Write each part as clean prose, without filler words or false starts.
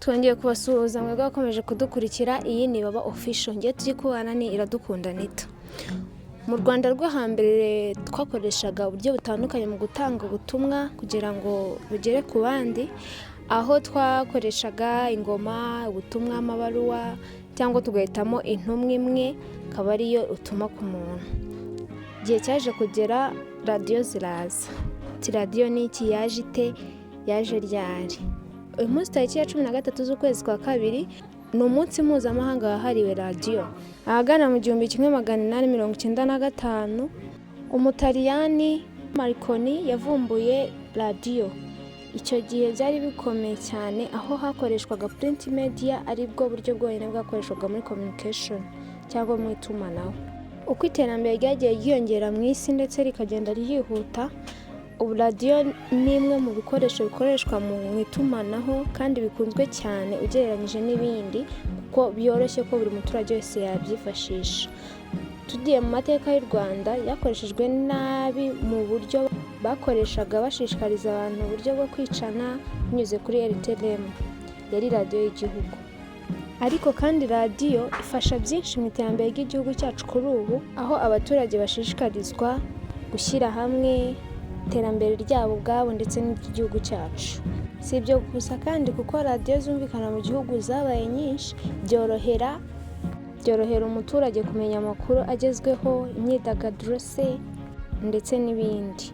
Twongeye kubasuhuza mwebwe bakomeje kudukurikira. Iyi ni Baba Official, ngiye turi kubana ni Iradukunda Anita. Mu Rwanda rwo hambere twakoreshaga uburyo butandukanye mu gutanga ubutumwa kugira ngo bugere ku bandi, aho twakoreshaga ingoma, ubutumwa, amabaruwa, cyangwa tugahitamo intumwa imwe akaba ariyo utuma ku muntu. Igihe cyaje kugera radiyo ziraza. Radiyo ni iki, yaje ite, yaje ryari? Uyu munsi tariki ya 13 z'ukwezi kwa kabiri ni umunsi mpuzamahanga wahariwe radiyo. Ahagana mu 1895 Umutaliyani Marconi yavumbuye radiyo. Icyo gihe byari bikomeye cyane, aho hakoreshwaga print media, aribwo buryo bwonyine bwakoreshwaga muri communication cyangwa mu itumanaho. Uko iterambere ryagiye ryiyongera mu isi ndetse rikagenda ryihuta, ubu radiyo ni imwe mu bikoresho bikoreshwa mu itumanaho kandi bikunzwe cyane ugereranyije n'ibindi, kuko byoroshye ko buri muturage wese yabyifashisha. Tugiye mu mateka y'u Rwanda, yakoreshejwe nabi mu buryo bakoreshaga bashishikariza abantu uburyo bwo kwicana binyuze kuri RTLM, yari radiyo y'igihugu. Ariko kandi radiyo ifasha byinshi mu iterambere ry'igihugu cyacu kuri ubu, aho abaturage bashishikarizwa gushyira hamwe iterambere ryabo ubwabo ndetse n'iry'igihugu cyacu. Si ibyo gusa kandi, kuko radiyo zumvikana mu gihugu zabaye nyinshi, byorohera umuturage kumenya amakuru agezweho, imyidagaduro se ndetse n'ibindi.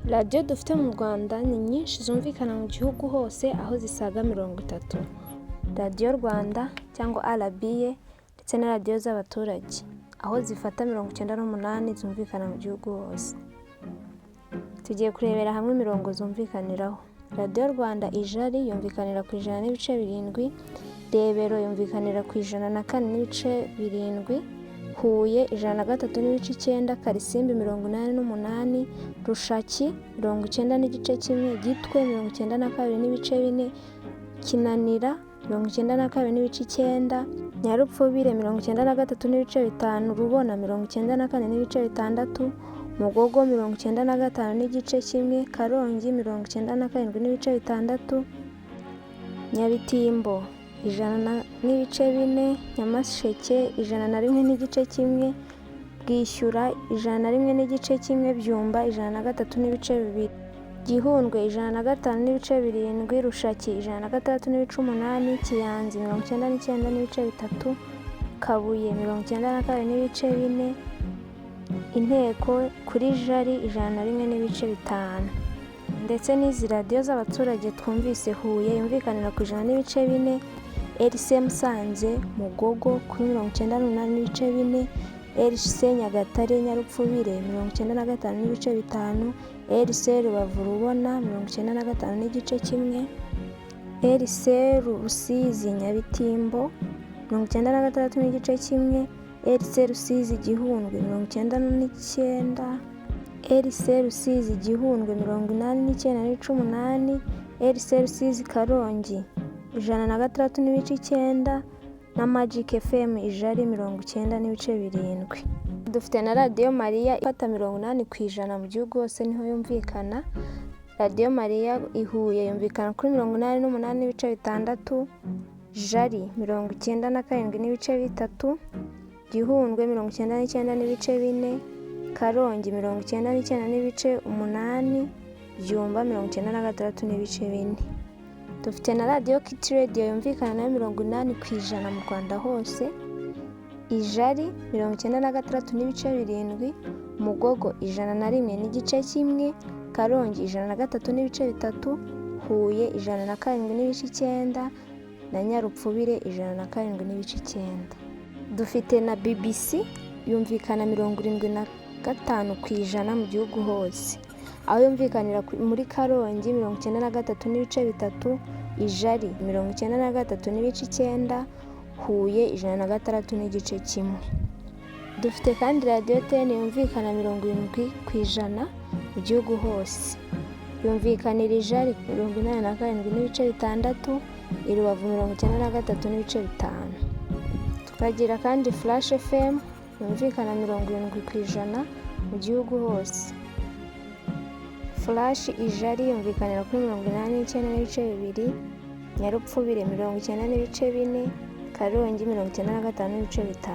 Radiyo dufite mu Rwanda ni nyinshi zumvikana mu gihugu hose, aho zisaga 30. Radiyo Rwanda cyangwa RBA ndetse na radiyo z'abaturage, aho zifata 98 zumvikana mu gihugu hose. Tugiye kurebera hamwe imirongo zumvikaniraho. Radiyo Rwanda Ijari yumvikanira ku 100.7, Rebero yumvikanira ku 104.7, Huye 103.9, Karisimbi 88, Rushaki 90.1, Gitwe 92.4, Kinanira 92.9, Nyarupfubire 93.5, Rubona 94.6, Mugogo 95.1, Karongi 97.6, Nyabitimbo 100.4, Nyamasheke 101.1, Bwishyura 101.1, Byumba 103.2, Gihundwe 105.7, Rushaki 106.8, Kiyanzi 99.3, Kabuye 92.4, Inteko kuri Jari 101.5. Ndetse n'izi radiyo z'abaturage twumvise: Huye yumvikanira ku 100.4, RC Musanze Mugogo kuri 98.4, RC Nyagatare Nyarupfubire 95.5, RC Rubavu Rubona 95.1, RC Rusizi Nyabitimbo 96.1, RC Rusizi Gihundwe 99.9, RC Rusizi Gihundwe 89.8, RC Rusizi Karongi 106.9 na Magic FM Ijari 90.7. Dufite na radiyo Mariya ifata 80% mu gihugu hose, niho yumvikana. Radiyo Mariya Ihuye yumvikana kuri 88.6, Jari 97.3, Gihundwe 99.4, Karongi 99.8, Byumba 96.4. Dufite na radiyo Kit Radio yumvikana na 80% mu Rwanda hose, Ijari 96.7, Mugogo 101.1, Karongi 103.3, Huye 107.9 na Nyarupfubire 107.9. Dufite na BBC yumvikana 75% mu gihugu hose, aho yumvikanira muri Karongi 93.3, Ijari 93.9, Huye 106.1. Dufite kandi radiyo TN yumvikana 70% mu gihugu hose, yumvikanira Ijari 87.6, Irubavu 93.5. Tukagira kandi Flash FM yumvikana 70% mu gihugu hose. Flash Ijari yumvikanira kuri 89.2, Nyarupfubire 90.4, Karongi 95.5.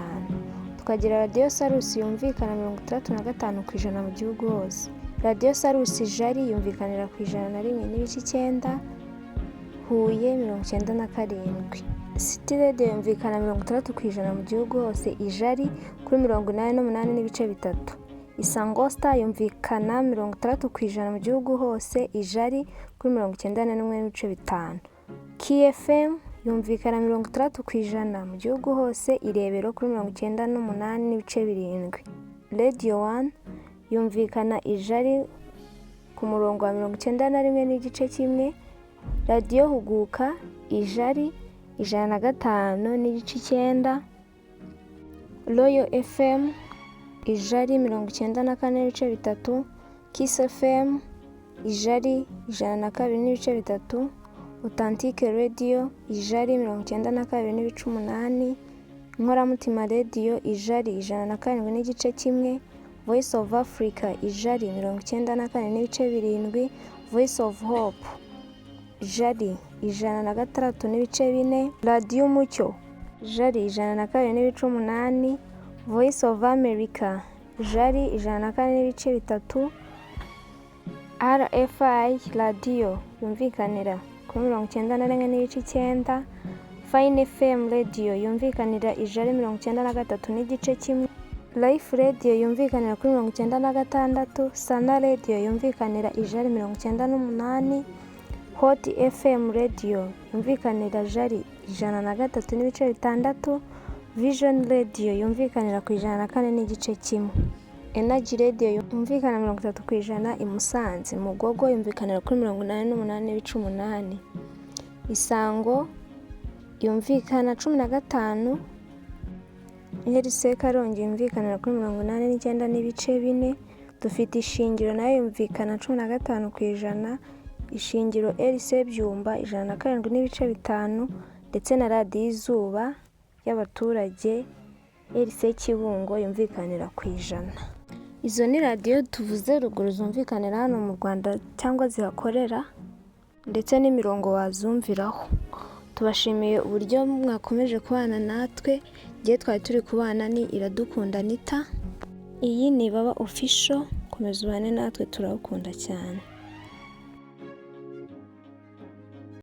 Tukagira Radio Salus yumvikana 65% mu gihugu hose. Radio Salus Jari yumvikanira ku 101.9, Huye 97. City Radio yumvikana 60% mu gihugu hose, Ijari kuri 88.3. Isango Star yumvikana 60% mu gihugu hose, Ijari kuri 91.5. KFM yumvikana 60% mu gihugu hose, Irebero kuri 98.7. Radio 1 yumvikana Ijari ku murongo wa 91.1. Radio Huguka Ijari 105.9. Royal FM Ijari 94.3. Kiss FM Ijari 102.3. Authentique Radio Ijari 92.8. Inkoramutima Radio Ijari 104.1. Voice of Africa Ijari 94.7. Voice of Hope Ijari 106.4. Radio Mucyo Ijari 102.8. Voice of America Ijari 104.3. RFI Radio yumvikanira kuri 94.9. Fine FM Radio yumvikanira Ijari 93.1. Life Radio yumvikanira kuri 96. Sana Radio yumvikanira Ijari 98. Hot FM Radio yumvikanira Ijari 103.6. Vision Radio yumvikanira ku 104.1. Energy Radio yumvikana 30% i Musanze. Mugogo yumvikanira kuri 88.8. Isango yumvikana 15. RC Karongi yumvikanira kuri 89.4. Dufite Ishingiro nayo yumvikana 15%. Ishingiro RC Byumba 107.5, ndetse na Radio Izuba y'abaturage RC Kibungo yumvikanira ku 100. Izo ni radio tuvuze ruguru zumvikanira hano mu Rwanda cyangwa zihakorera, ndetse n'imirongo wazumviraho. Tubashimiye uburyo mwakomeje kubana natwe. Giye twari turi kubana ni Iradukunda Anita. Iyi ni Baba Official. Komeza ubane natwe, turawukunda cyane.